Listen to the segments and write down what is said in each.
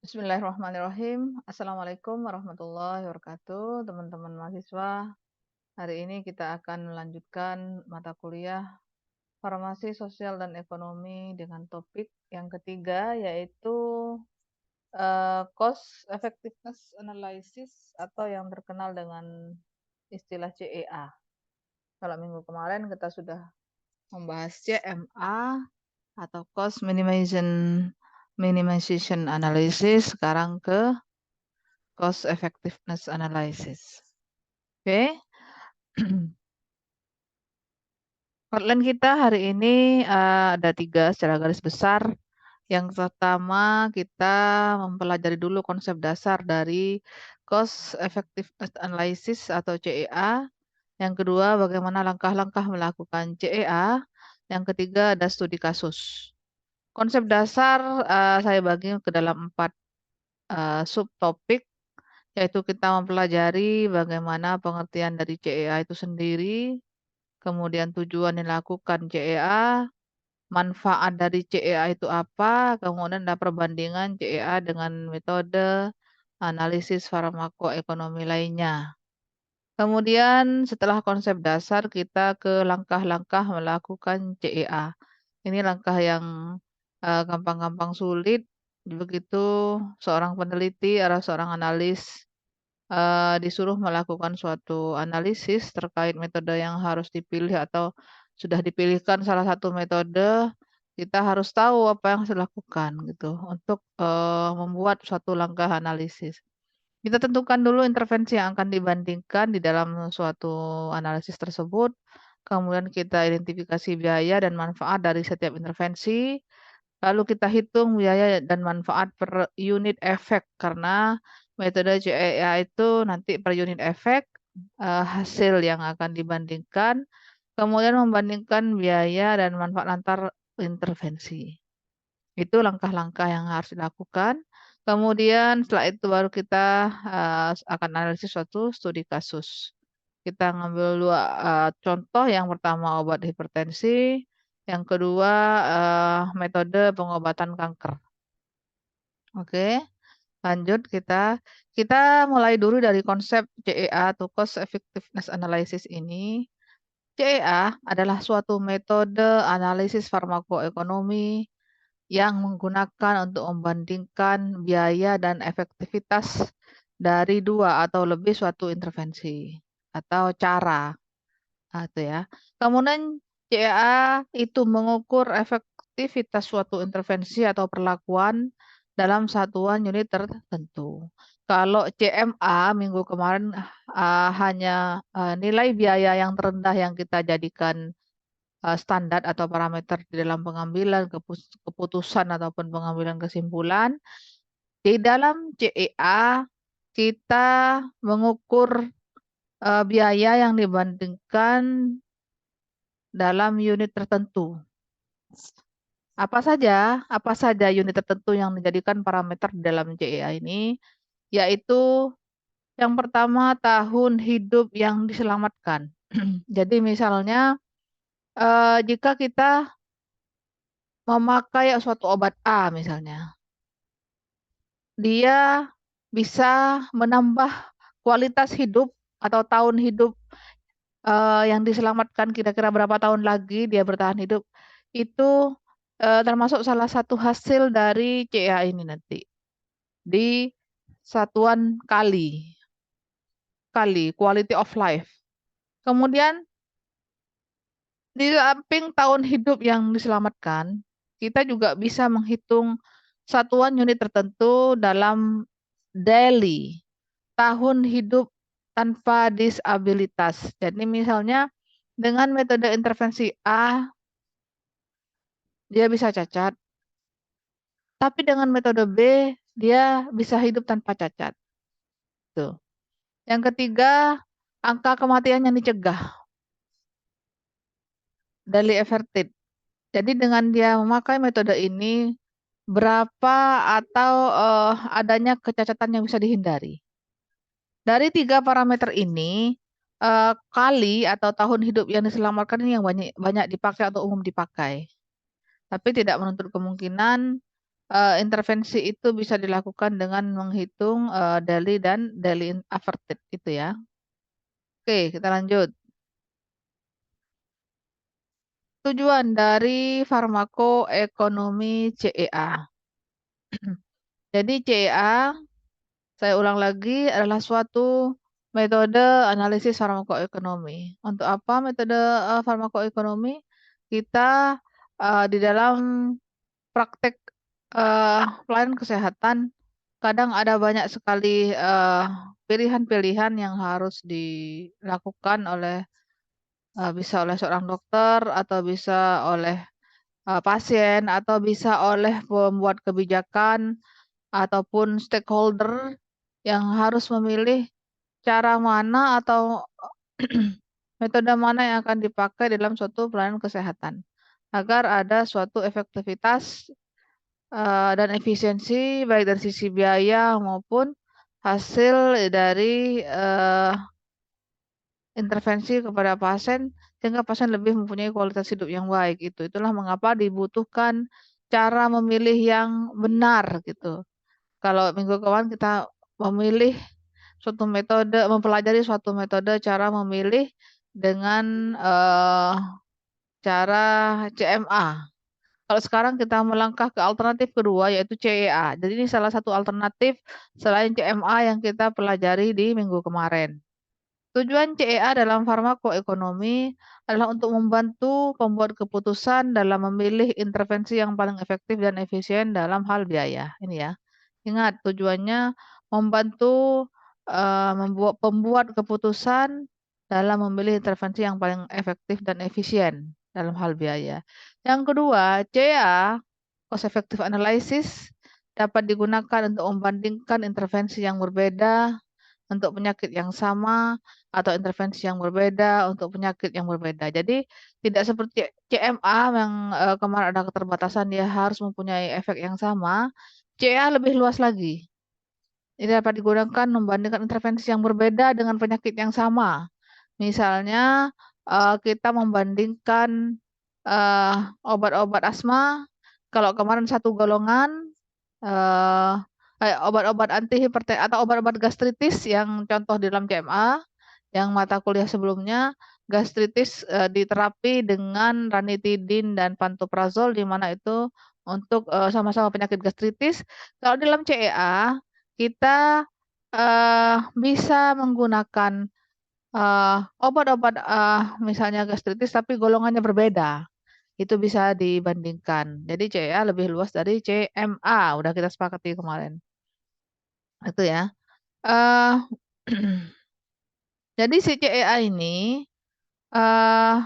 Bismillahirrahmanirrahim. Assalamualaikum warahmatullahi wabarakatuh, teman-teman mahasiswa. Hari ini kita akan melanjutkan mata kuliah Farmasi Sosial dan Ekonomi dengan topik yang ketiga, yaitu Cost Effectiveness Analysis atau yang terkenal dengan istilah CEA. Kalau minggu kemarin kita sudah membahas CMA atau Cost Minimization Analysis, sekarang ke Cost Effectiveness Analysis. Oke. Outline kita hari ini ada 3 secara garis besar. Yang pertama, kita mempelajari dulu konsep dasar dari Cost Effectiveness Analysis atau CEA. Yang kedua, bagaimana langkah-langkah melakukan CEA. Yang ketiga, ada studi kasus. Konsep dasar saya bagi ke dalam 4 subtopik, yaitu kita mempelajari bagaimana pengertian dari CEA itu sendiri, kemudian tujuan dilakukan CEA, manfaat dari CEA itu apa, kemudian ada perbandingan CEA dengan metode analisis farmakoekonomi lainnya. Kemudian setelah konsep dasar kita ke langkah-langkah melakukan CEA. Ini langkah yang gampang-gampang sulit, begitu seorang peneliti atau seorang analis disuruh melakukan suatu analisis terkait metode yang harus dipilih atau sudah dipilihkan salah satu metode, kita harus tahu apa yang harus dilakukan gitu untuk membuat suatu langkah analisis. Kita tentukan dulu intervensi yang akan dibandingkan di dalam suatu analisis tersebut, kemudian kita identifikasi biaya dan manfaat dari setiap intervensi, lalu kita hitung biaya dan manfaat per unit efek karena metode CEA itu nanti per unit efek hasil yang akan dibandingkan, kemudian membandingkan biaya dan manfaat antar intervensi. Itu langkah-langkah yang harus dilakukan. Kemudian setelah itu baru kita akan analisis suatu studi kasus. Kita ngambil 2 contoh, yang pertama obat hipertensi, yang kedua metode pengobatan kanker. Oke, lanjut kita. Kita mulai dulu dari konsep CEA atau Cost Effectiveness Analysis ini. CEA adalah suatu metode analisis farmakoekonomi yang menggunakan untuk membandingkan biaya dan efektivitas dari 2 atau lebih suatu intervensi atau cara. Itu ya. Kemudian CEA itu mengukur efektivitas suatu intervensi atau perlakuan dalam satuan unit tertentu. Kalau CMA minggu kemarin hanya nilai biaya yang terendah yang kita jadikan standar atau parameter di dalam pengambilan keputusan ataupun pengambilan kesimpulan. Di dalam CEA kita mengukur biaya yang dibandingkan dalam unit tertentu. Apa saja unit tertentu yang dijadikan parameter di dalam CEA ini, yaitu yang pertama tahun hidup yang diselamatkan. Jadi misalnya jika kita memakai suatu obat A misalnya, dia bisa menambah kualitas hidup atau tahun hidup yang diselamatkan kira-kira berapa tahun lagi dia bertahan hidup, itu termasuk salah satu hasil dari CEA ini nanti, di satuan kali, quality of life. Kemudian di samping tahun hidup yang diselamatkan, kita juga bisa menghitung satuan unit tertentu dalam daily, tahun hidup tanpa disabilitas. Jadi misalnya dengan metode intervensi A, dia bisa cacat, tapi dengan metode B, dia bisa hidup tanpa cacat. Tuh. Yang ketiga, angka kematian yang dicegah, daily averted. Jadi dengan dia memakai metode ini, berapa atau adanya kecacatan yang bisa dihindari. Dari 3 parameter ini, kali atau tahun hidup yang diselamatkan ini yang banyak dipakai atau umum dipakai. Tapi tidak menutup kemungkinan intervensi itu bisa dilakukan dengan menghitung, daily dan daily average itu ya. Oke, kita lanjut. Tujuan dari farmakoekonomi CEA. Jadi CEA, saya ulang lagi, adalah suatu metode analisis farmakoekonomi. Untuk apa metode farmakoekonomi? Kita di dalam praktek pelayanan kesehatan kadang ada banyak sekali pilihan-pilihan yang harus dilakukan oleh bisa oleh seorang dokter atau bisa oleh pasien atau bisa oleh pembuat kebijakan ataupun stakeholder yang harus memilih cara mana atau metode mana yang akan dipakai dalam suatu pelayanan kesehatan agar ada suatu efektivitas dan efisiensi baik dari sisi biaya maupun hasil dari intervensi kepada pasien sehingga pasien lebih mempunyai kualitas hidup yang baik itu. Itulah mengapa dibutuhkan cara memilih yang benar gitu. Kalau minggu kemarin kita memilih suatu metode, mempelajari suatu metode cara memilih dengan cara CMA. Kalau sekarang kita melangkah ke alternatif kedua yaitu CEA. Jadi ini salah satu alternatif selain CMA yang kita pelajari di minggu kemarin. Tujuan CEA dalam farmakoekonomi adalah untuk membantu pembuat keputusan dalam memilih intervensi yang paling efektif dan efisien dalam hal biaya. Ini ya. Ingat tujuannya membantu membuat pembuat keputusan dalam memilih intervensi yang paling efektif dan efisien dalam hal biaya. Yang kedua, CEA, cost effective analysis, dapat digunakan untuk membandingkan intervensi yang berbeda untuk penyakit yang sama atau intervensi yang berbeda untuk penyakit yang berbeda. Jadi tidak seperti CMA yang kemarin ada keterbatasan dia harus mempunyai efek yang sama. CA lebih luas lagi. Ini dapat digunakan membandingkan intervensi yang berbeda dengan penyakit yang sama. Misalnya kita membandingkan obat-obat asma. Kalau kemarin satu golongan obat-obat anti hipertensi atau obat-obat gastritis yang contoh di dalam CMA yang mata kuliah sebelumnya gastritis diterapi dengan ranitidin dan pantoprazol di mana itu untuk sama-sama penyakit gastritis. Kalau di dalam CEA kita bisa menggunakan obat-obat misalnya gastritis tapi golongannya berbeda. Itu bisa dibandingkan. Jadi CEA lebih luas dari CMA, udah kita sepakati kemarin. Itu ya. Eh jadi si CEA ini eh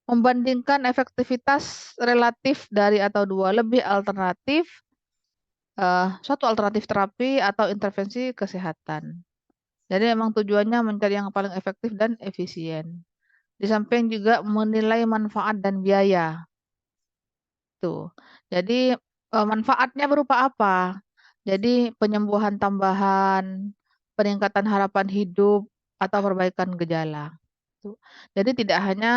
membandingkan efektivitas relatif dari atau dua lebih alternatif suatu alternatif terapi atau intervensi kesehatan. Jadi memang tujuannya mencari yang paling efektif dan efisien. Di samping juga menilai manfaat dan biaya. Tuh. Jadi manfaatnya berupa apa? Jadi penyembuhan tambahan, peningkatan harapan hidup atau perbaikan gejala. Tuh. Jadi tidak hanya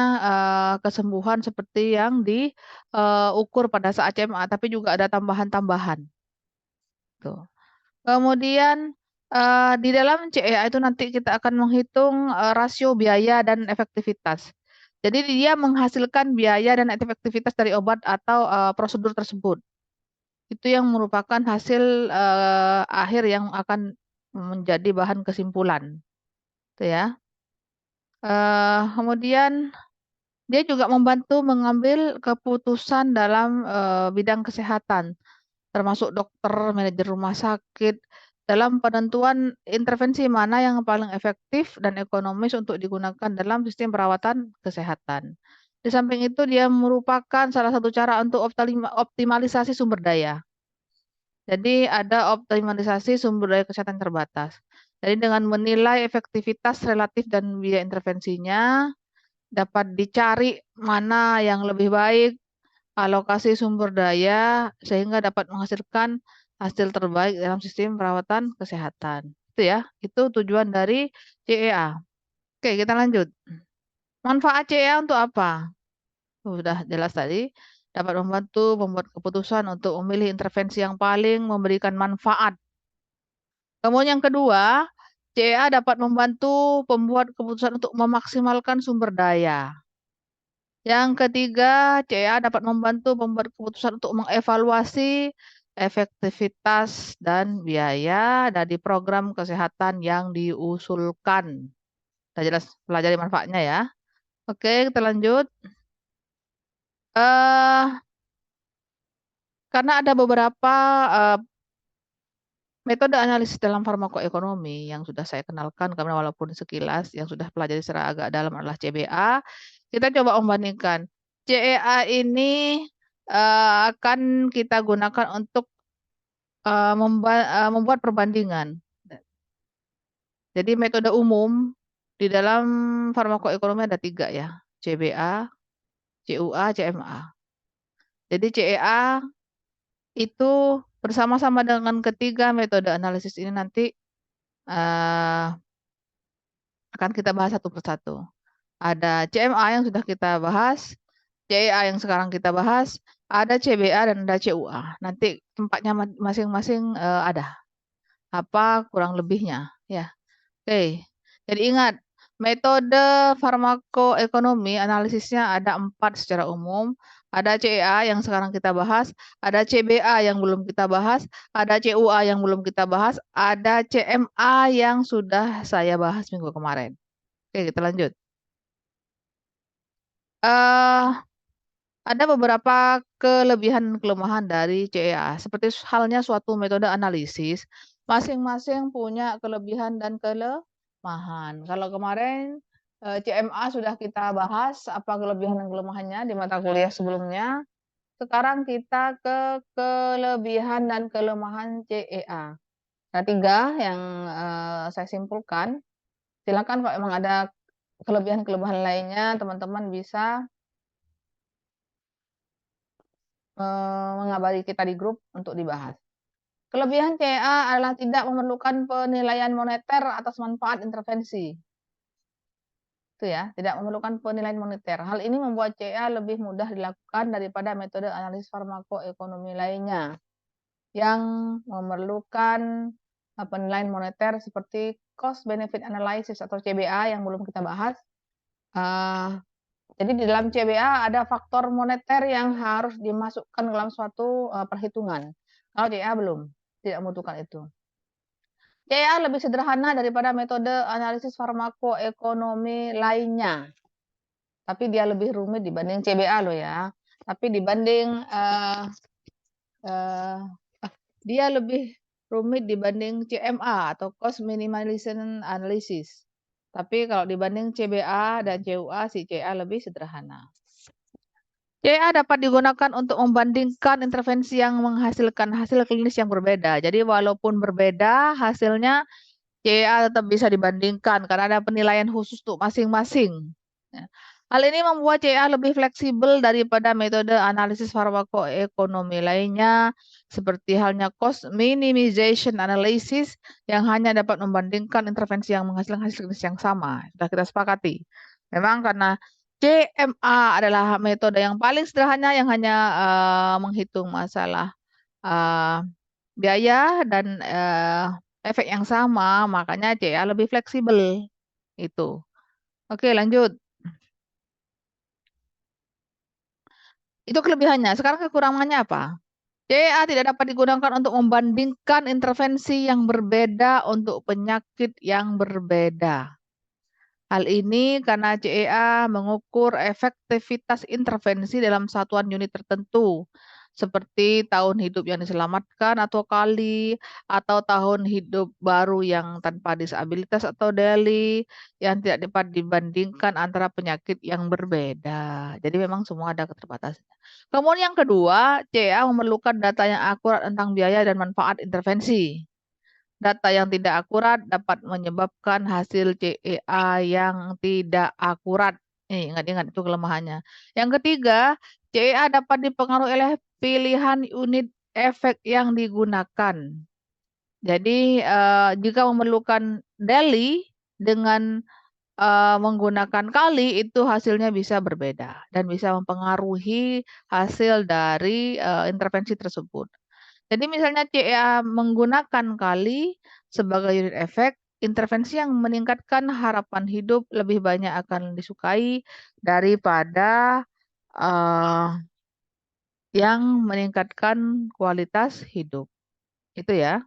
kesembuhan seperti yang diukur pada saat CMA, tapi juga ada tambahan-tambahan. Tuh. Kemudian di dalam CEA itu nanti kita akan menghitung rasio biaya dan efektivitas. Jadi dia menghasilkan biaya dan efektivitas dari obat atau prosedur tersebut. Itu yang merupakan hasil akhir yang akan menjadi bahan kesimpulan. Itu ya. Kemudian dia juga membantu mengambil keputusan dalam bidang kesehatan, termasuk dokter, manajer rumah sakit, dalam penentuan intervensi mana yang paling efektif dan ekonomis untuk digunakan dalam sistem perawatan kesehatan. Di samping itu, dia merupakan salah satu cara untuk optimalisasi sumber daya. Jadi ada optimalisasi sumber daya kesehatan terbatas. Jadi dengan menilai efektivitas relatif dan biaya intervensinya, dapat dicari mana yang lebih baik, alokasi sumber daya, sehingga dapat menghasilkan hasil terbaik dalam sistem perawatan kesehatan. Itu ya, itu tujuan dari CEA. Oke, kita lanjut. Manfaat CEA untuk apa? Sudah jelas tadi. dapat membantu membuat keputusan untuk memilih intervensi yang paling memberikan manfaat. Kemudian yang kedua, CEA dapat membantu pembuat keputusan untuk memaksimalkan sumber daya. Yang ketiga, CEA dapat membantu membuat keputusan untuk mengevaluasi efektivitas dan biaya dari program kesehatan yang diusulkan. Sudah jelas pelajari manfaatnya ya. Oke, kita lanjut. Eh, karena ada beberapa eh, metode analisis dalam farmakoekonomi yang sudah saya kenalkan, karena walaupun sekilas yang sudah pelajari secara agak dalam adalah CBA, kita coba membandingkan. CEA ini akan kita gunakan untuk membuat perbandingan. Jadi metode umum di dalam farmakoekonomi ada 3 ya, CBA, CUA, CMA. Jadi CEA itu bersama-sama dengan ketiga metode analisis ini nanti eh, akan kita bahas satu persatu. Ada CMA yang sudah kita bahas, CEA yang sekarang kita bahas, ada CBA dan ada CUA. Nanti tempatnya masing-masing ada. Apa kurang lebihnya ya. Oke. Jadi ingat, metode farmakoekonomi analisisnya ada 4 secara umum. Ada CEA yang sekarang kita bahas, ada CBA yang belum kita bahas, ada CUA yang belum kita bahas, ada CMA yang sudah saya bahas minggu kemarin. Oke, kita lanjut. eh ada beberapa kelebihan kelemahan dari CEA. Seperti halnya suatu metode analisis, masing-masing punya kelebihan dan kelemahan. Kalau kemarin CMA sudah kita bahas apa kelebihan dan kelemahannya di mata kuliah sebelumnya. Sekarang kita ke kelebihan dan kelemahan CEA. Ada 3 yang saya simpulkan. Silakan kalau memang ada kelebihan-kelebihan lainnya, teman-teman bisa mengabari kita di grup untuk dibahas. Kelebihan CA adalah tidak memerlukan penilaian moneter atas manfaat intervensi. Itu ya, tidak memerlukan penilaian moneter. Hal ini membuat CA lebih mudah dilakukan daripada metode analisis farmakoekonomi lainnya yang memerlukan penilaian moneter seperti cost benefit analysis atau CBA yang belum kita bahas. Jadi di dalam CBA ada faktor moneter yang harus dimasukkan dalam suatu perhitungan. Kalau CA belum, tidak membutuhkan itu. CA lebih sederhana daripada metode analisis farmakoekonomi lainnya. Tapi dia lebih rumit dibanding CBA loh ya. Tapi dibanding dia lebih rumit dibanding CMA atau cost minimization analysis. Tapi kalau dibanding CBA dan CUA, si CA lebih sederhana. CA dapat digunakan untuk membandingkan intervensi yang menghasilkan hasil klinis yang berbeda. Jadi walaupun berbeda hasilnya, CA tetap bisa dibandingkan karena ada penilaian khusus untuk masing-masing. Ya. Hal ini membuat CA lebih fleksibel daripada metode analisis farmakoekonomi lainnya, seperti halnya cost minimization analysis yang hanya dapat membandingkan intervensi yang menghasilkan hasil klinis yang sama. Sudah kita sepakati. Memang karena CMA adalah metode yang paling sederhana yang hanya menghitung masalah biaya dan efek yang sama, makanya CA lebih fleksibel. Itu. Oke, lanjut. Itu kelebihannya. Sekarang kekurangannya apa? CA tidak dapat digunakan untuk membandingkan intervensi yang berbeda untuk penyakit yang berbeda. Hal ini karena CEA mengukur efektivitas intervensi dalam satuan unit tertentu, seperti tahun hidup yang diselamatkan atau kali, atau tahun hidup baru yang tanpa disabilitas atau DELI, yang tidak dapat dibandingkan antara penyakit yang berbeda. Jadi memang semua ada keterbatasan. Kemudian yang kedua, CEA memerlukan data yang akurat tentang biaya dan manfaat intervensi. Data yang tidak akurat dapat menyebabkan hasil CEA yang tidak akurat. Ingat-ingat itu kelemahannya. Yang ketiga, CEA dapat dipengaruhi oleh pilihan unit efek yang digunakan. Jadi jika memerlukan DELI dengan menggunakan kali itu hasilnya bisa berbeda dan bisa mempengaruhi hasil dari intervensi tersebut. Jadi misalnya CEA menggunakan kali sebagai unit efek, intervensi yang meningkatkan harapan hidup lebih banyak akan disukai daripada yang meningkatkan kualitas hidup. Itu ya.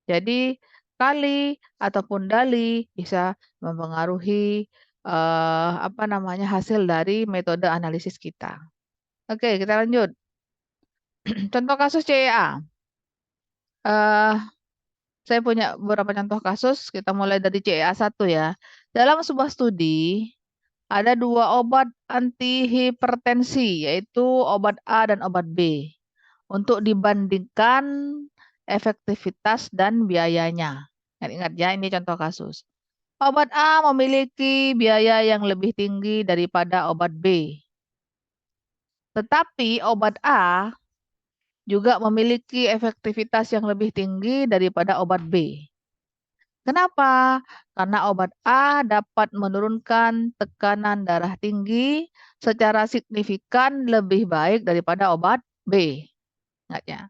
Jadi kali ataupun dali bisa mempengaruhi hasil dari metode analisis kita. Oke, kita lanjut. Contoh kasus CEA. Eh, saya punya beberapa contoh kasus. Kita mulai dari CEA 1 ya. Dalam sebuah studi, ada 2 obat antihipertensi, yaitu obat A dan obat B. Untuk dibandingkan efektivitas dan biayanya. Ingat ya, ini contoh kasus. Obat A memiliki biaya yang lebih tinggi daripada obat B. Tetapi obat A juga memiliki efektivitas yang lebih tinggi daripada obat B. Kenapa? Karena obat A dapat menurunkan tekanan darah tinggi secara signifikan lebih baik daripada obat B. Ingat ya.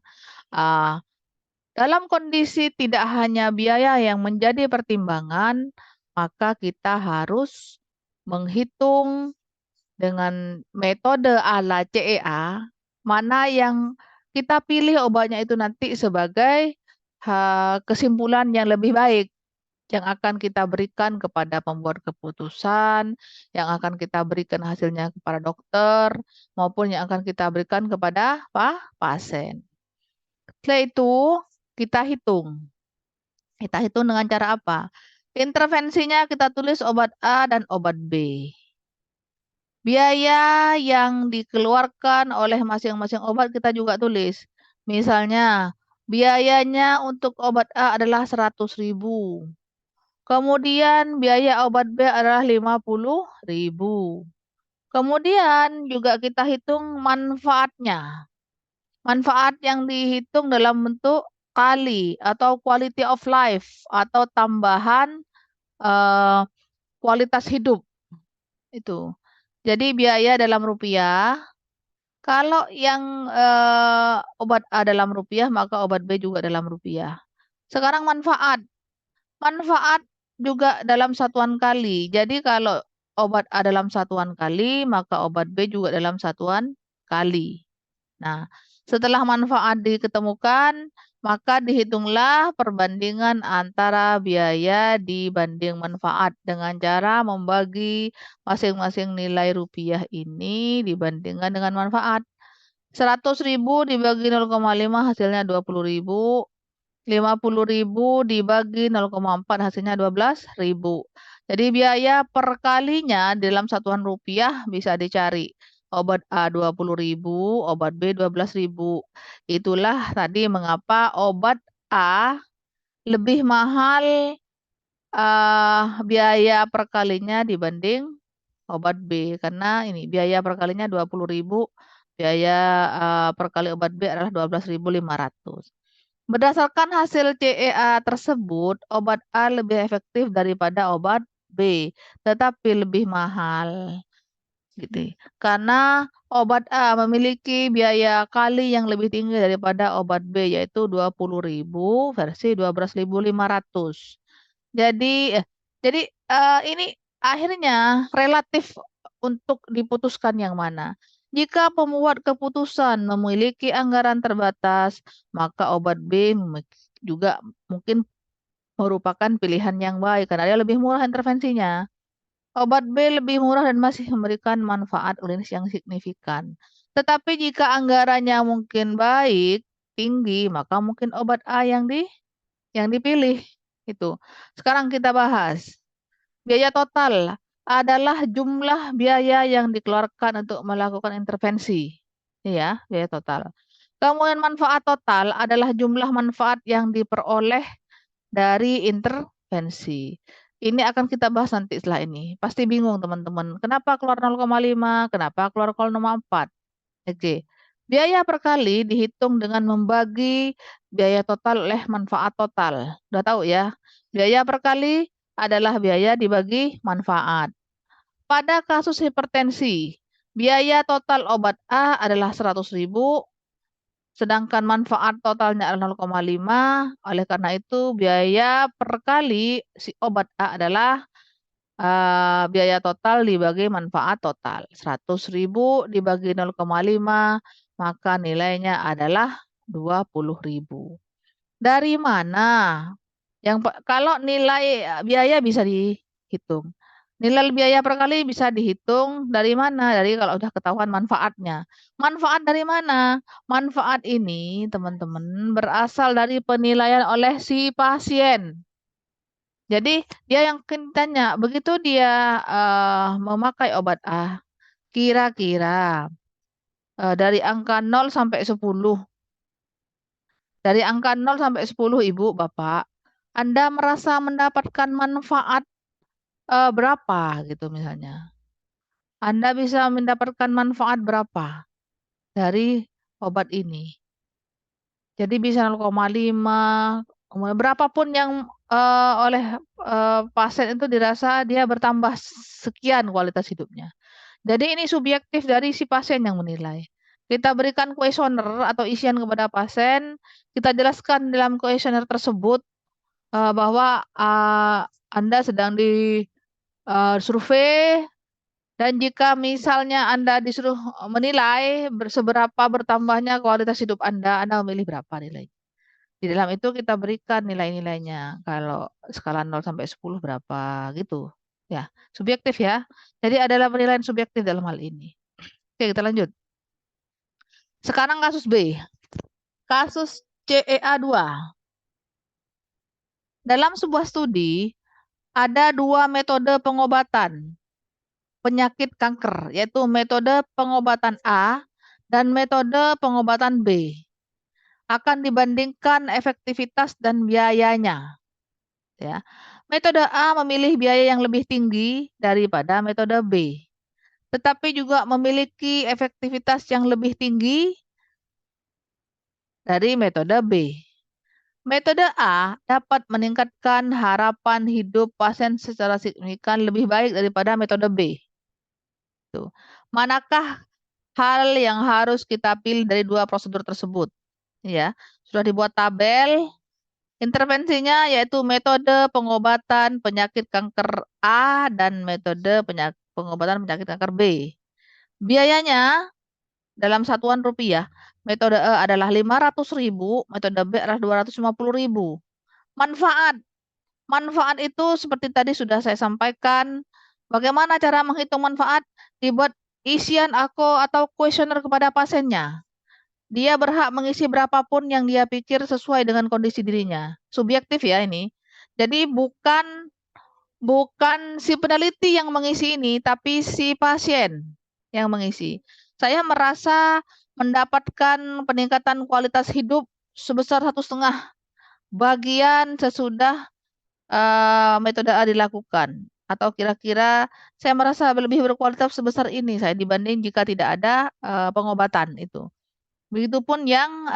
Dalam kondisi tidak hanya biaya yang menjadi pertimbangan, maka kita harus menghitung dengan metode ala CEA, mana yang kita pilih obatnya itu nanti sebagai kesimpulan yang lebih baik yang akan kita berikan kepada pembuat keputusan, yang akan kita berikan hasilnya kepada dokter, maupun yang akan kita berikan kepada pasien. Setelah itu, kita hitung. Kita hitung dengan cara apa? Intervensinya kita tulis obat A dan obat B. Biaya yang dikeluarkan oleh masing-masing obat kita juga tulis. Misalnya, biayanya untuk obat A adalah 100.000. Kemudian biaya obat B adalah 50.000. Kemudian juga kita hitung manfaatnya. Manfaat yang dihitung dalam bentuk kali atau quality of life atau tambahan eh, kualitas hidup itu. Jadi biaya dalam rupiah. Kalau yang obat A dalam rupiah, maka obat B juga dalam rupiah. Sekarang manfaat. Manfaat juga dalam satuan kali. Jadi kalau obat A dalam satuan kali, maka obat B juga dalam satuan kali. Nah, setelah manfaat diketemukan, maka dihitunglah perbandingan antara biaya dibanding manfaat dengan cara membagi masing-masing nilai rupiah ini dibandingkan dengan manfaat. 100.000 dibagi 0,5 hasilnya 20.000. 50.000 dibagi 0,4 hasilnya 12.000. Jadi biaya per kalinya dalam satuan rupiah bisa dicari. Obat A 20.000, obat B 12.000. Itulah tadi mengapa obat A lebih mahal biaya per kalinya dibanding obat B. Karena ini biaya per kalinya 20.000, biaya per kali obat B adalah 12.500. Berdasarkan hasil CEA tersebut, obat A lebih efektif daripada obat B, tetapi lebih mahal. Gitu. Karena obat A memiliki biaya kali yang lebih tinggi daripada obat B, yaitu 20.000 versi 12.500. Jadi, ini akhirnya relatif untuk diputuskan yang mana. Jika pembuat keputusan memiliki anggaran terbatas, maka obat B juga mungkin merupakan pilihan yang baik karena dia lebih murah intervensinya. Obat B lebih murah dan masih memberikan manfaat klinis yang signifikan. Tetapi jika anggarannya mungkin baik, tinggi, maka mungkin obat A yang dipilih. Itu. Sekarang kita bahas. Biaya total adalah jumlah biaya yang dikeluarkan untuk melakukan intervensi. Ya, biaya total. Kemudian manfaat total adalah jumlah manfaat yang diperoleh dari intervensi. Ini akan kita bahas nanti setelah ini. Pasti bingung teman-teman. Kenapa keluar 0,5? Kenapa keluar 0,4? Oke. Biaya per kali dihitung dengan membagi biaya total oleh manfaat total. Udah tahu ya? Biaya per kali adalah biaya dibagi manfaat. Pada kasus hipertensi, biaya total obat A adalah 100.000, sedangkan manfaat totalnya adalah 0,5. Oleh karena itu, biaya per kali si obat A adalah biaya total dibagi manfaat total. 100.000 dibagi 0,5, maka nilainya adalah 20.000. Dari mana? Kalau nilai biaya bisa dihitung. Nilai biaya per kali bisa dihitung dari mana? Dari kalau udah ketahuan manfaatnya. Manfaat dari mana? Manfaat ini, teman-teman, berasal dari penilaian oleh si pasien. Jadi dia yang tanya, begitu dia memakai obat A, kira-kira dari angka 0 sampai 10, dari angka 0 sampai 10, Ibu, Bapak, Anda merasa mendapatkan manfaat berapa gitu misalnya. Anda bisa mendapatkan manfaat berapa dari obat ini. Jadi bisa 0,5, berapapun yang oleh pasien itu dirasa dia bertambah sekian kualitas hidupnya. Jadi ini subjektif dari si pasien yang menilai. Kita berikan kuesioner atau isian kepada pasien, kita jelaskan dalam kuesioner tersebut bahwa Anda sedang di survei, dan jika misalnya Anda disuruh menilai seberapa bertambahnya kualitas hidup Anda memilih berapa nilai. Di dalam itu kita berikan nilai-nilainya. Kalau skala 0 sampai 10 berapa gitu. Ya, subjektif ya. Jadi adalah penilaian subjektif dalam hal ini. Oke, kita lanjut. Sekarang kasus B. Kasus CEA2. Dalam sebuah studi, ada dua metode pengobatan penyakit kanker, yaitu metode pengobatan A dan metode pengobatan B. Akan dibandingkan efektivitas dan biayanya. Ya. Metode A memilih biaya yang lebih tinggi daripada metode B, tetapi juga memiliki efektivitas yang lebih tinggi dari metode B. Metode A dapat meningkatkan harapan hidup pasien secara signifikan lebih baik daripada metode B. Tuh. Manakah hal yang harus kita pilih dari dua prosedur tersebut? Ya, sudah dibuat tabel. Intervensinya yaitu metode pengobatan penyakit kanker A dan metode pengobatan penyakit kanker B. Biayanya dalam satuan rupiah, metode A adalah 500.000, metode B adalah 250.000. Manfaat. Manfaat itu seperti tadi sudah saya sampaikan. Bagaimana cara menghitung manfaat? Dibuat isian atau kuesioner kepada pasiennya. Dia berhak mengisi berapapun yang dia pikir sesuai dengan kondisi dirinya. Subjektif ya ini. Jadi bukan si peneliti yang mengisi ini, tapi si pasien yang mengisi. Saya merasa mendapatkan peningkatan kualitas hidup sebesar 1,5 bagian sesudah metode A dilakukan. Atau kira-kira saya merasa lebih berkualitas sebesar ini saya dibanding jika tidak ada pengobatan itu. Begitupun yang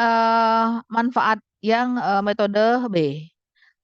manfaat yang metode B.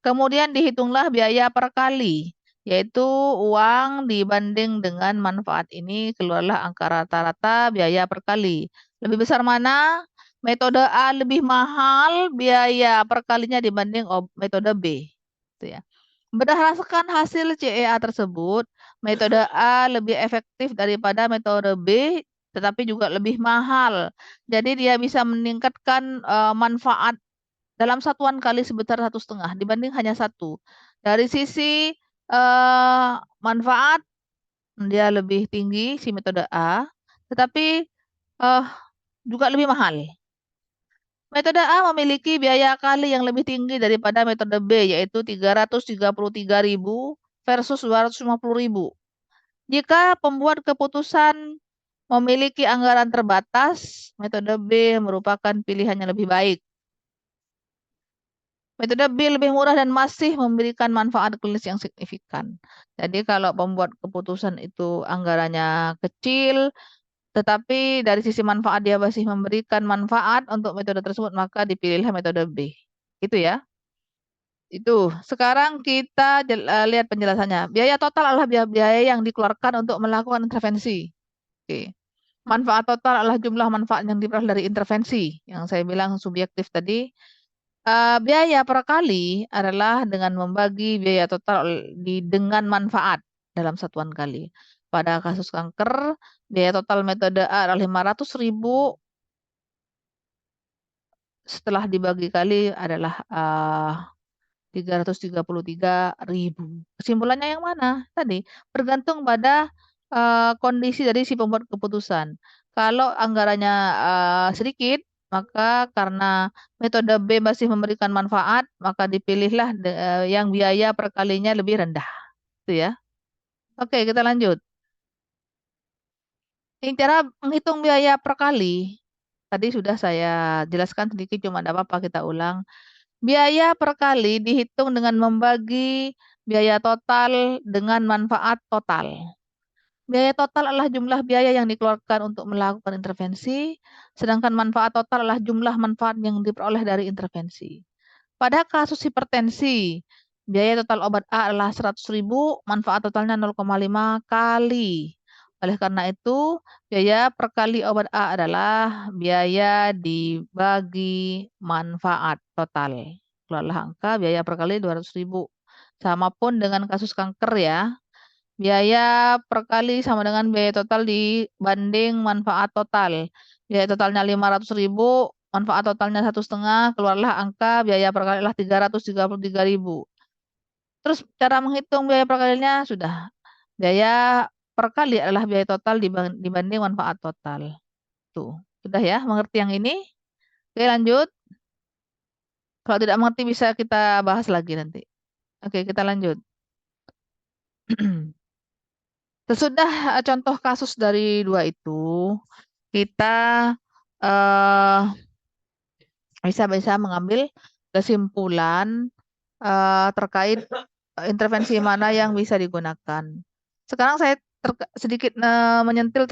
Kemudian dihitunglah biaya per kali, yaitu uang dibanding dengan manfaat ini keluarlah angka rata-rata biaya per kali. Lebih besar mana? Metode A lebih mahal biaya per kalinya dibanding metode B. Itu ya. Berdasarkan hasil CEA tersebut, metode A lebih efektif daripada metode B, tetapi juga lebih mahal. Jadi dia bisa meningkatkan manfaat dalam satuan kali sebesar 1,5 dibanding hanya satu. Dari sisi manfaat dia lebih tinggi si metode A, tetapi eh, juga lebih mahal. Metode A memiliki biaya kali yang lebih tinggi daripada metode B, yaitu 333.000 versus 250.000. Jika pembuat keputusan memiliki anggaran terbatas, metode B merupakan pilihan yang lebih baik. Metode B lebih murah dan masih memberikan manfaat klinis yang signifikan. Jadi kalau pembuat keputusan itu anggarannya kecil, tetapi dari sisi manfaat dia masih memberikan manfaat untuk metode tersebut, maka dipilihlah metode B. Itu ya. Itu. Sekarang kita lihat penjelasannya. Biaya total adalah biaya yang dikeluarkan untuk melakukan intervensi. Oke. Manfaat total adalah jumlah manfaat yang diperoleh dari intervensi. Yang saya bilang subjektif tadi. Biaya per kali adalah dengan membagi biaya total dengan manfaat dalam satuan kali. Pada kasus kanker, biaya total metode A adalah 500.000, setelah dibagi kali adalah 333.000. Kesimpulannya yang mana? Tadi bergantung pada kondisi dari si pembuat keputusan. Kalau anggarannya sedikit, maka karena metode B masih memberikan manfaat, maka dipilihlah yang biaya per kalinya lebih rendah. Itu ya. Oke, kita lanjut. Ini cara menghitung biaya per kali. Tadi sudah saya jelaskan sedikit, cuma tidak apa-apa kita ulang. Biaya per kali dihitung dengan membagi biaya total dengan manfaat total. Biaya total adalah jumlah biaya yang dikeluarkan untuk melakukan intervensi, sedangkan manfaat total adalah jumlah manfaat yang diperoleh dari intervensi. Pada kasus hipertensi, biaya total obat A adalah 100.000, manfaat totalnya 0,5 kali. Oleh karena itu, biaya per kali obat A adalah biaya dibagi manfaat total. Keluarlah angka biaya per kali 200.000. Sama pun dengan kasus kanker ya. Biaya per kali sama dengan biaya total dibanding manfaat total. Biaya totalnya 500.000, manfaat totalnya 1,5, keluarlah angka biaya per kali adalah 333.000. Terus cara menghitung biaya per kalinya sudah. Biaya per kali adalah biaya total dibanding manfaat total. Tuh, sudah ya, mengerti yang ini? Oke, lanjut. Kalau tidak mengerti bisa kita bahas lagi nanti. Oke, kita lanjut. Sesudah contoh kasus dari dua itu, kita eh, bisa mengambil kesimpulan terkait intervensi mana yang bisa digunakan. Sekarang saya sedikit menyentil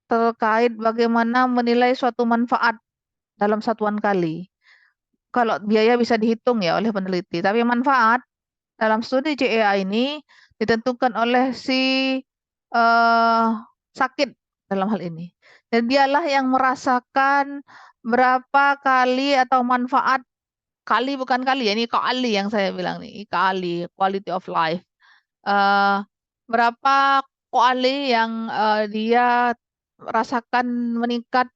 terkait bagaimana menilai suatu manfaat dalam satuan kali. Kalau biaya bisa dihitung ya oleh peneliti, tapi manfaat dalam studi CEA ini ditentukan oleh si eh, sakit dalam hal ini. Dan dialah yang merasakan berapa kali atau manfaat kali, bukan kali ya, ini kali yang saya bilang nih, kali quality of life. Eh, berapa kali yang dia rasakan meningkat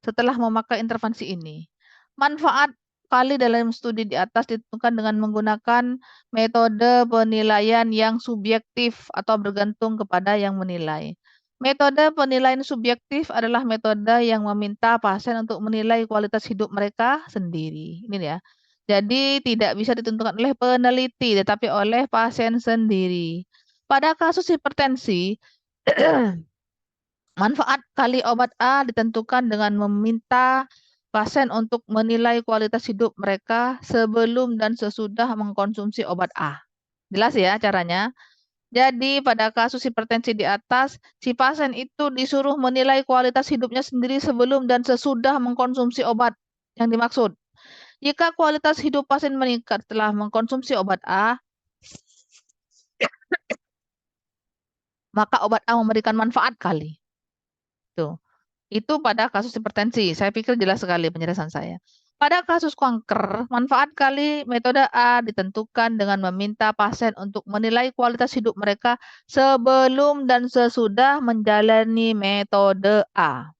setelah memakai intervensi ini. Manfaat kali dalam studi di atas ditentukan dengan menggunakan metode penilaian yang subjektif atau bergantung kepada yang menilai. Metode penilaian subjektif adalah metode yang meminta pasien untuk menilai kualitas hidup mereka sendiri. Ini ya. Jadi tidak bisa ditentukan oleh peneliti, tetapi oleh pasien sendiri. Pada kasus hipertensi, manfaat kali obat A ditentukan dengan meminta pasien untuk menilai kualitas hidup mereka sebelum dan sesudah mengkonsumsi obat A. Jelas ya caranya? Jadi pada kasus hipertensi di atas, si pasien itu disuruh menilai kualitas hidupnya sendiri sebelum dan sesudah mengkonsumsi obat yang dimaksud. Jika kualitas hidup pasien meningkat setelah mengkonsumsi obat A, maka obat A memberikan manfaat kali. Tuh. Itu pada kasus hipertensi. Saya pikir jelas sekali penjelasan saya. Pada kasus kanker, manfaat kali metode A ditentukan dengan meminta pasien untuk menilai kualitas hidup mereka sebelum dan sesudah menjalani metode A.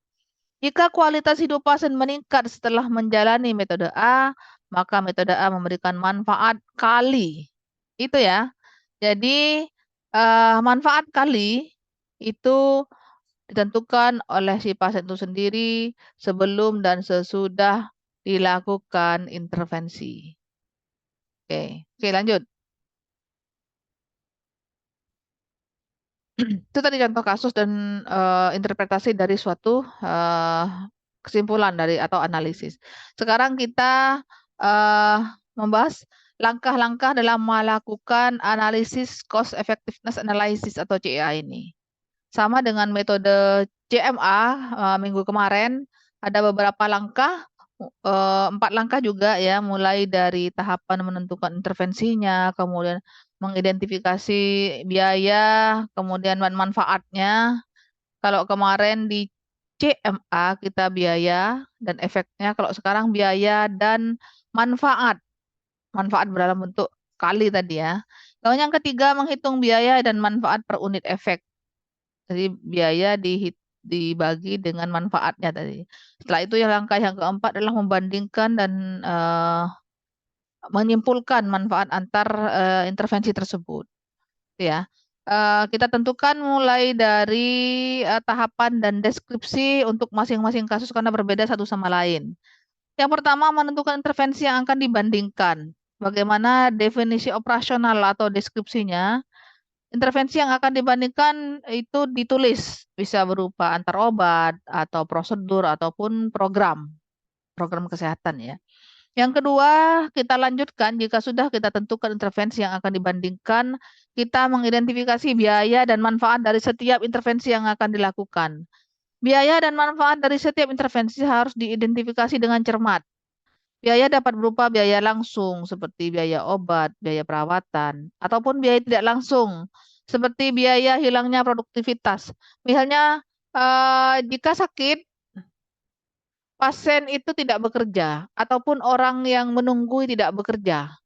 Jika kualitas hidup pasien meningkat setelah menjalani metode A, maka metode A memberikan manfaat kali. Itu ya. Jadi manfaat kali itu ditentukan oleh si pasien itu sendiri sebelum dan sesudah dilakukan intervensi. Oke, oke lanjut. Itu tadi contoh kasus dan interpretasi dari suatu kesimpulan dari atau analisis. Sekarang kita eh, membahas langkah-langkah dalam melakukan analisis cost effectiveness analysis atau CEA ini. Sama dengan metode CMA minggu kemarin, ada beberapa langkah 4 langkah juga ya, mulai dari tahapan menentukan intervensinya, kemudian mengidentifikasi biaya, kemudian manfaatnya. Kalau kemarin di CMA kita biaya dan efeknya, kalau sekarang biaya dan manfaat. Manfaat dalam bentuk kali tadi ya. Lalu yang ketiga menghitung biaya dan manfaat per unit efek. Jadi biaya dibagi dengan manfaatnya tadi. Setelah itu yang langkah yang keempat adalah membandingkan dan menyimpulkan manfaat antar intervensi tersebut, ya. Kita tentukan mulai dari tahapan dan deskripsi untuk masing-masing kasus karena berbeda satu sama lain. Yang pertama menentukan intervensi yang akan dibandingkan. Bagaimana definisi operasional atau deskripsinya? Intervensi yang akan dibandingkan itu ditulis, bisa berupa antar obat atau prosedur ataupun program kesehatan ya. Yang kedua, kita lanjutkan jika sudah kita tentukan intervensi yang akan dibandingkan, kita mengidentifikasi biaya dan manfaat dari setiap intervensi yang akan dilakukan. Biaya dan manfaat dari setiap intervensi harus diidentifikasi dengan cermat. Biaya dapat berupa biaya langsung seperti biaya obat, biaya perawatan, ataupun biaya tidak langsung seperti biaya hilangnya produktivitas. Misalnya, jika sakit, pasien itu tidak bekerja, ataupun orang yang menunggu tidak bekerja.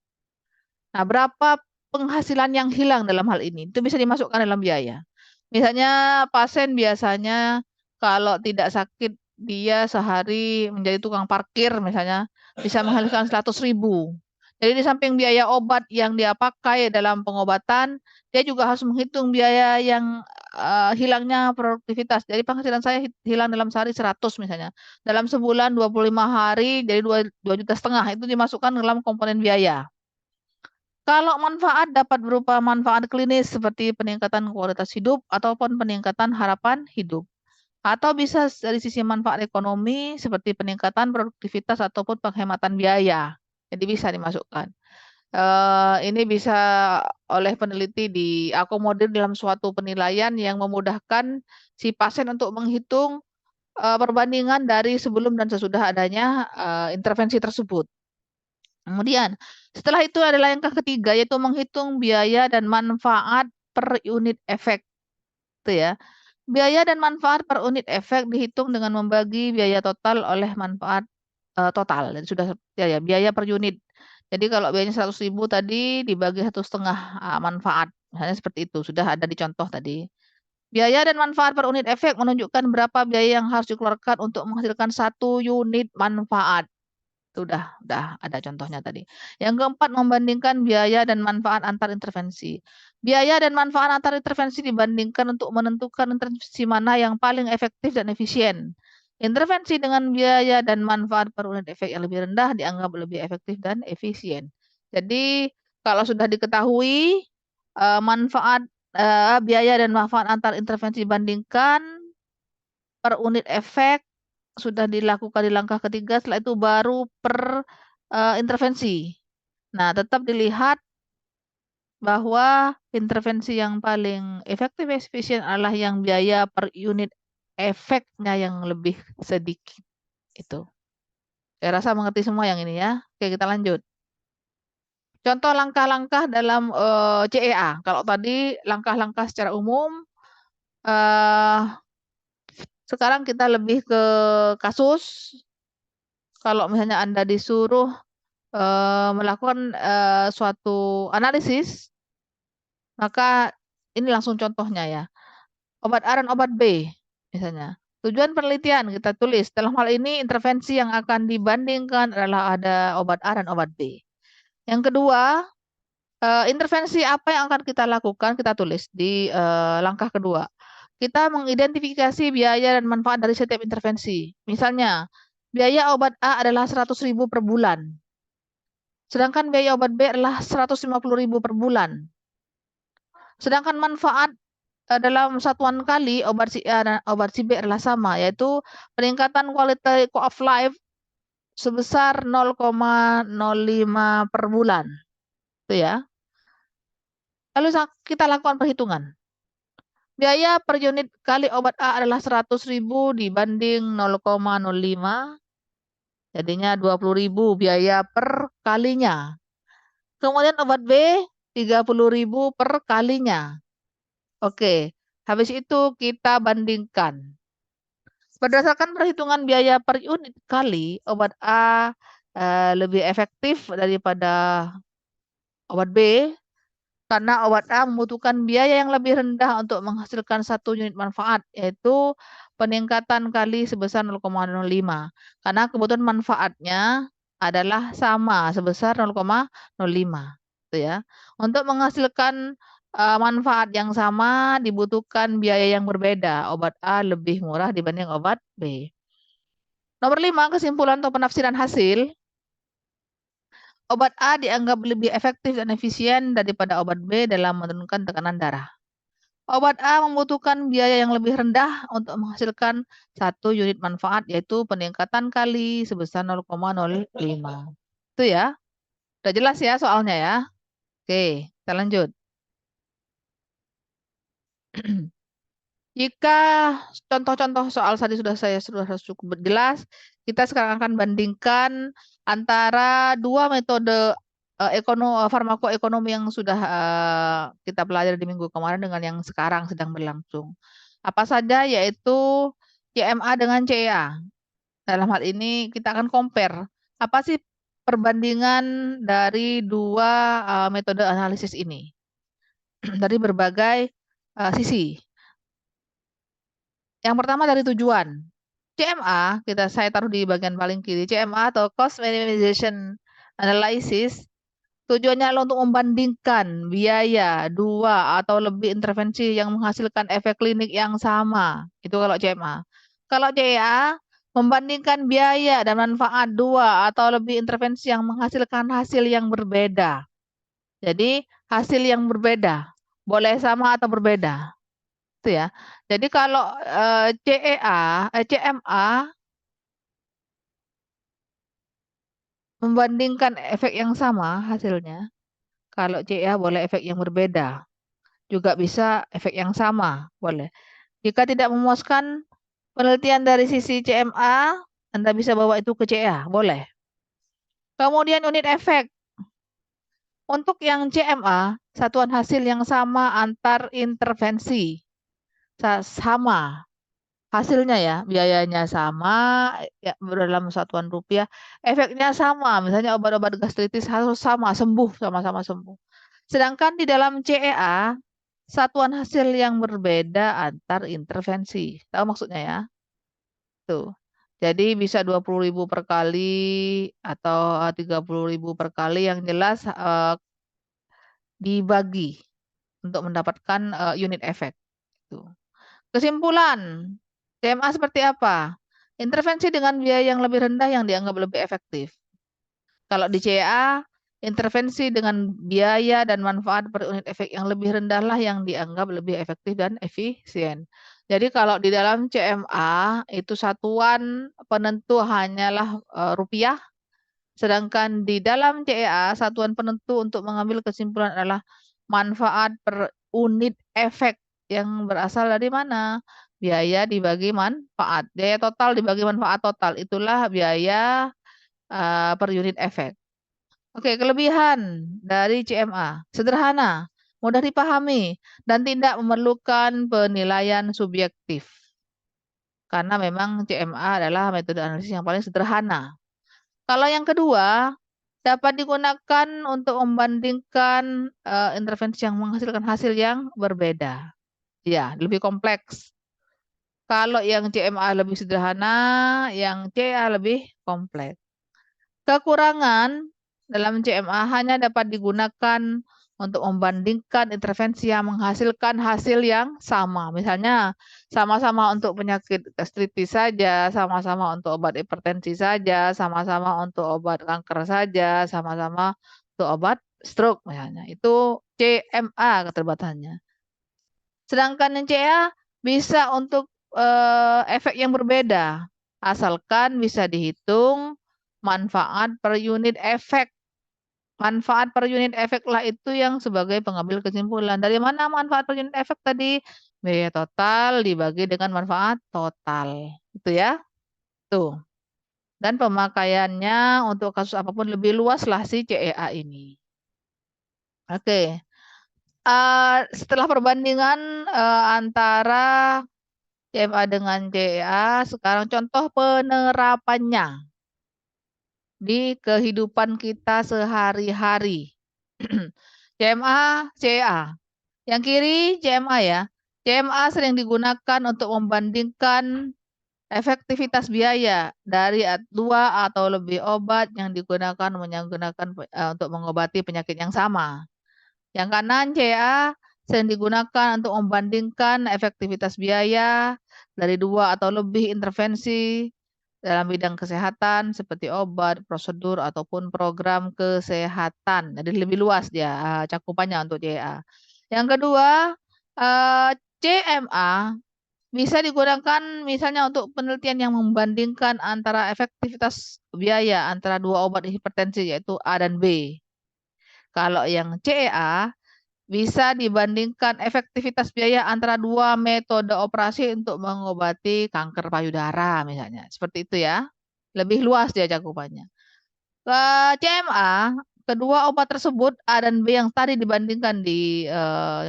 Nah, berapa penghasilan yang hilang dalam hal ini? Itu bisa dimasukkan dalam biaya. Misalnya pasien biasanya kalau tidak sakit dia sehari menjadi tukang parkir misalnya bisa menghasilkan 100.000. Jadi di samping biaya obat yang dia pakai dalam pengobatan, dia juga harus menghitung biaya yang hilangnya produktivitas. Jadi penghasilan saya hilang dalam sehari 100 misalnya. Dalam sebulan 25 hari jadi 2,5 juta itu dimasukkan dalam komponen biaya. Kalau manfaat dapat berupa manfaat klinis seperti peningkatan kualitas hidup ataupun peningkatan harapan hidup. Atau bisa dari sisi manfaat ekonomi seperti peningkatan produktivitas ataupun penghematan biaya. Jadi bisa dimasukkan. Ini bisa oleh peneliti diakomodir dalam suatu penilaian yang memudahkan si pasien untuk menghitung perbandingan dari sebelum dan sesudah adanya intervensi tersebut. Kemudian, setelah itu adalah yang ketiga, yaitu menghitung biaya dan manfaat per unit efek. Itu ya. Biaya dan manfaat per unit efek dihitung dengan membagi biaya total oleh manfaat total. Jadi sudah ya, biaya per unit. Jadi kalau biayanya 100.000 tadi dibagi 1,5 manfaat. Misalnya seperti itu, sudah ada di contoh tadi. Biaya dan manfaat per unit efek menunjukkan berapa biaya yang harus dikeluarkan untuk menghasilkan 1 unit manfaat. Itu udah ada contohnya tadi. Yang keempat, membandingkan biaya dan manfaat antar intervensi. Biaya dan manfaat antar intervensi dibandingkan untuk menentukan intervensi mana yang paling efektif dan efisien. Intervensi dengan biaya dan manfaat per unit efek yang lebih rendah dianggap lebih efektif dan efisien. Jadi, kalau sudah diketahui manfaat biaya dan manfaat antar intervensi dibandingkan per unit efek sudah dilakukan di langkah ketiga, setelah itu baru per intervensi. Nah, tetap dilihat bahwa intervensi yang paling efektif efisien adalah yang biaya per unit efeknya yang lebih sedikit. Itu. Saya rasa mengerti semua yang ini ya. Oke, kita lanjut. Contoh langkah-langkah dalam CEA. Kalau tadi langkah-langkah secara umum, sekarang kita lebih ke kasus. Kalau misalnya Anda disuruh melakukan suatu analisis, maka ini langsung contohnya ya. Obat A dan obat B misalnya. Tujuan penelitian kita tulis. Dalam hal ini intervensi yang akan dibandingkan adalah ada obat A dan obat B. Yang kedua, intervensi apa yang akan kita lakukan kita tulis di langkah kedua. Kita mengidentifikasi biaya dan manfaat dari setiap intervensi. Misalnya, biaya obat A adalah 100.000 per bulan. Sedangkan biaya obat B adalah 150.000 per bulan. Sedangkan manfaat dalam satuan kali obat si A dan obat si B adalah sama, yaitu peningkatan quality of life sebesar 0,05 per bulan. Itu ya. Lalu kita lakukan perhitungan. Biaya per unit kali obat A adalah 100.000 dibanding 0,05. Jadinya 20.000 biaya per kalinya. Kemudian obat B 30.000 per kalinya. Oke, habis itu kita bandingkan. Berdasarkan perhitungan biaya per unit kali, obat A lebih efektif daripada obat B karena obat A membutuhkan biaya yang lebih rendah untuk menghasilkan 1 unit manfaat, yaitu peningkatan kali sebesar 0,05. Karena kebutuhan manfaatnya adalah sama sebesar 0,05. Gitu ya. Untuk menghasilkan manfaat yang sama dibutuhkan biaya yang berbeda. Obat A lebih murah dibanding obat B. Nomor 5, kesimpulan atau penafsiran hasil. Obat A dianggap lebih efektif dan efisien daripada obat B dalam menurunkan tekanan darah. Obat A membutuhkan biaya yang lebih rendah untuk menghasilkan 1 unit manfaat, yaitu peningkatan kali sebesar 0,05. Itu ya. Udah jelas ya soalnya ya. Oke, kita lanjut. Jika contoh-contoh soal tadi sudah cukup jelas, kita sekarang akan bandingkan antara dua metode farmakoekonomi yang sudah kita pelajari di minggu kemarin dengan yang sekarang sedang berlangsung. Apa saja yaitu CMA dengan CEA. Dalam hal ini kita akan compare apa sih perbandingan dari dua metode analisis ini dari berbagai sisi. Yang pertama dari tujuan. CMA, saya taruh di bagian paling kiri. CMA atau Cost Minimization Analysis, tujuannya adalah untuk membandingkan biaya dua atau lebih intervensi yang menghasilkan efek klinik yang sama. Itu kalau CMA. Kalau CEA, membandingkan biaya dan manfaat dua atau lebih intervensi yang menghasilkan hasil yang berbeda. Jadi, hasil yang berbeda. Boleh sama atau berbeda. Itu ya. Jadi kalau CMA membandingkan efek yang sama hasilnya, kalau CEA boleh efek yang berbeda, juga bisa efek yang sama, boleh. Jika tidak memuaskan penelitian dari sisi CMA, Anda bisa bawa itu ke CEA, boleh. Kemudian unit efek. Untuk yang CMA, satuan hasil yang sama antar intervensi. Sama. Hasilnya ya, biayanya sama, ya dalam satuan rupiah, efeknya sama, misalnya obat-obat gastritis harus sama, sembuh, sama-sama sembuh. Sedangkan di dalam CEA, satuan hasil yang berbeda antar intervensi. Tahu maksudnya ya? Tuh. Jadi bisa 20.000 per kali atau 30.000 per kali yang jelas dibagi untuk mendapatkan unit efek. Tuh. Kesimpulan, CMA seperti apa? Intervensi dengan biaya yang lebih rendah yang dianggap lebih efektif. Kalau di CA, intervensi dengan biaya dan manfaat per unit efek yang lebih rendah lah yang dianggap lebih efektif dan efisien. Jadi kalau di dalam CMA itu satuan penentu hanyalah rupiah, sedangkan di dalam CEA satuan penentu untuk mengambil kesimpulan adalah manfaat per unit efek yang berasal dari mana? Biaya dibagi manfaat. Biaya total dibagi manfaat total. Itulah biaya per unit efek. Oke, kelebihan dari CMA. Sederhana, mudah dipahami, dan tidak memerlukan penilaian subjektif. Karena memang CMA adalah metode analisis yang paling sederhana. Kalau yang kedua, dapat digunakan untuk membandingkan intervensi yang menghasilkan hasil yang berbeda. Ya, lebih kompleks. Kalau yang CMA lebih sederhana, yang CA lebih kompleks. Kekurangan dalam CMA hanya dapat digunakan untuk membandingkan intervensi yang menghasilkan hasil yang sama. Misalnya, sama-sama untuk penyakit gastritis saja, sama-sama untuk obat hipertensi saja, sama-sama untuk obat kanker saja, sama-sama untuk obat stroke misalnya. Itu CMA keterbatannya. Sedangkan yang CA bisa untuk efek yang berbeda, asalkan bisa dihitung manfaat per unit efek. Manfaat per unit efek lah itu yang sebagai pengambil kesimpulan. Dari mana manfaat per unit efek tadi? Biaya total dibagi dengan manfaat total. Itu ya. Tuh. Dan pemakaiannya untuk kasus apapun lebih luas lah si CEA ini. Oke. Setelah perbandingan antara CMA dengan CEA, sekarang contoh penerapannya di kehidupan kita sehari-hari. CMA, CEA. Yang kiri CMA ya. CMA sering digunakan untuk membandingkan efektivitas biaya dari dua atau lebih obat yang digunakan untuk mengobati penyakit yang sama. Yang kanan CA sering digunakan untuk membandingkan efektivitas biaya dari dua atau lebih intervensi dalam bidang kesehatan seperti obat, prosedur, ataupun program kesehatan. Jadi lebih luas dia cakupannya untuk CA. Yang kedua, CMA bisa digunakan misalnya untuk penelitian yang membandingkan antara efektivitas biaya antara dua obat hipertensi yaitu A dan B. Kalau yang CEA bisa dibandingkan efektivitas biaya antara dua metode operasi untuk mengobati kanker payudara misalnya. Seperti itu ya. Lebih luas dia cakupannya. Ke CMA, kedua obat tersebut A dan B yang tadi dibandingkan di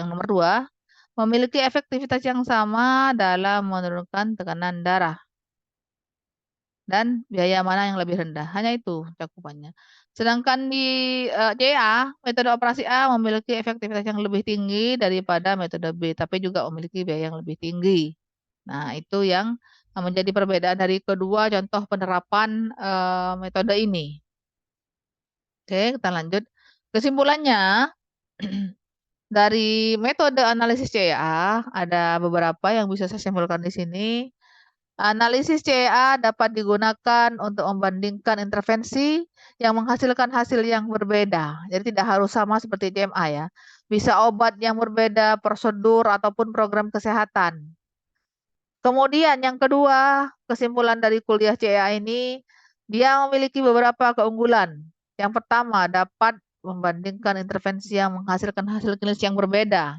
yang nomor 2 memiliki efektivitas yang sama dalam menurunkan tekanan darah dan biaya mana yang lebih rendah. Hanya itu cakupannya. Sedangkan di CA, metode operasi A memiliki efektivitas yang lebih tinggi daripada metode B, tapi juga memiliki biaya yang lebih tinggi. Nah, itu yang menjadi perbedaan dari kedua contoh penerapan metode ini. Oke, kita lanjut. Kesimpulannya, dari metode analisis CA, ada beberapa yang bisa saya simpulkan di sini. Analisis CA dapat digunakan untuk membandingkan intervensi yang menghasilkan hasil yang berbeda. Jadi tidak harus sama seperti CMA ya. Bisa obat yang berbeda, prosedur, ataupun program kesehatan. Kemudian yang kedua, kesimpulan dari kuliah CA ini, dia memiliki beberapa keunggulan. Yang pertama, dapat membandingkan intervensi yang menghasilkan hasil klinis yang berbeda.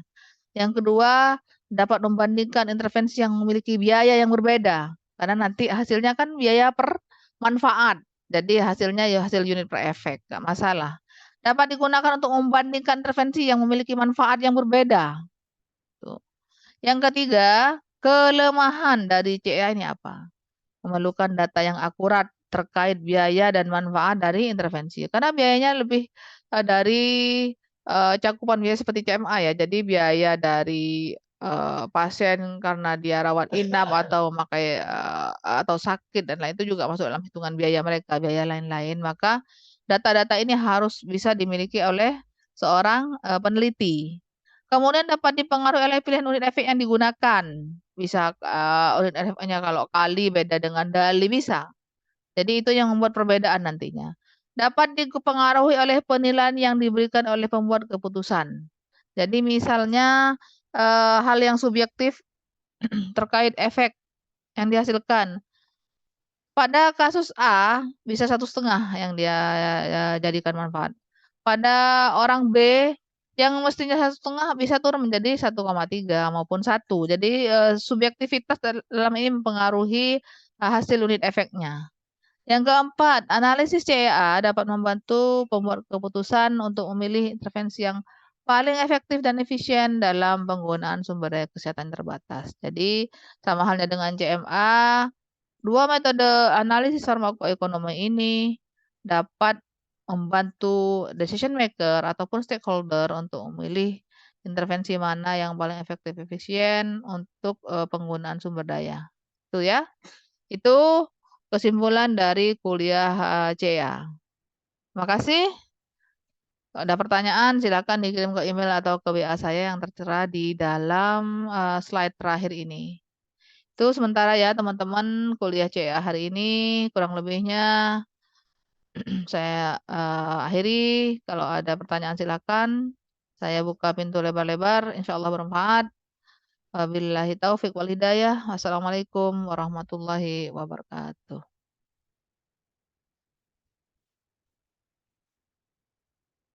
Yang kedua, dapat membandingkan intervensi yang memiliki biaya yang berbeda. Karena nanti hasilnya kan biaya per manfaat. Jadi hasilnya ya hasil unit per efek, nggak masalah. Dapat digunakan untuk membandingkan intervensi yang memiliki manfaat yang berbeda. Tuh. Yang ketiga, kelemahan dari CEA ini apa? Memerlukan data yang akurat terkait biaya dan manfaat dari intervensi. Karena biayanya lebih dari cakupan biaya seperti CMA ya. Jadi biaya dari pasien karena dia rawat inap atau memakai atau sakit dan lain itu juga masuk dalam hitungan biaya mereka, biaya lain-lain. Maka data-data ini harus bisa dimiliki oleh seorang peneliti. Kemudian dapat dipengaruhi oleh pilihan unit efek yang digunakan. Bisa unit efeknya kalau kali beda dengan dali bisa. Jadi itu yang membuat perbedaan nantinya. Dapat dipengaruhi oleh penilaian yang diberikan oleh pembuat keputusan. Jadi misalnya hal yang subjektif terkait efek yang dihasilkan. Pada kasus A bisa 1,5 yang dia jadikan manfaat. Pada orang B yang mestinya 1,5 bisa turun menjadi 1,3 maupun 1. Jadi subjektivitas dalam ini mempengaruhi hasil unit efeknya. Yang keempat, analisis CEA dapat membantu pembuat keputusan untuk memilih intervensi yang paling efektif dan efisien dalam penggunaan sumber daya kesehatan terbatas. Jadi sama halnya dengan CMA, dua metode analisis farmakoekonomi ini dapat membantu decision maker ataupun stakeholder untuk memilih intervensi mana yang paling efektif efisien untuk penggunaan sumber daya. Itu ya. Itu kesimpulan dari kuliah CA. Terima kasih. Kalau ada pertanyaan silakan dikirim ke email atau ke WA saya yang tertera di dalam slide terakhir ini. Itu sementara ya teman-teman kuliah CA hari ini kurang lebihnya saya akhiri. Kalau ada pertanyaan silakan. Saya buka pintu lebar-lebar, insya Allah bermanfaat. Wabillahi taufik wal hidayah. Wassalamualaikum warahmatullahi wabarakatuh.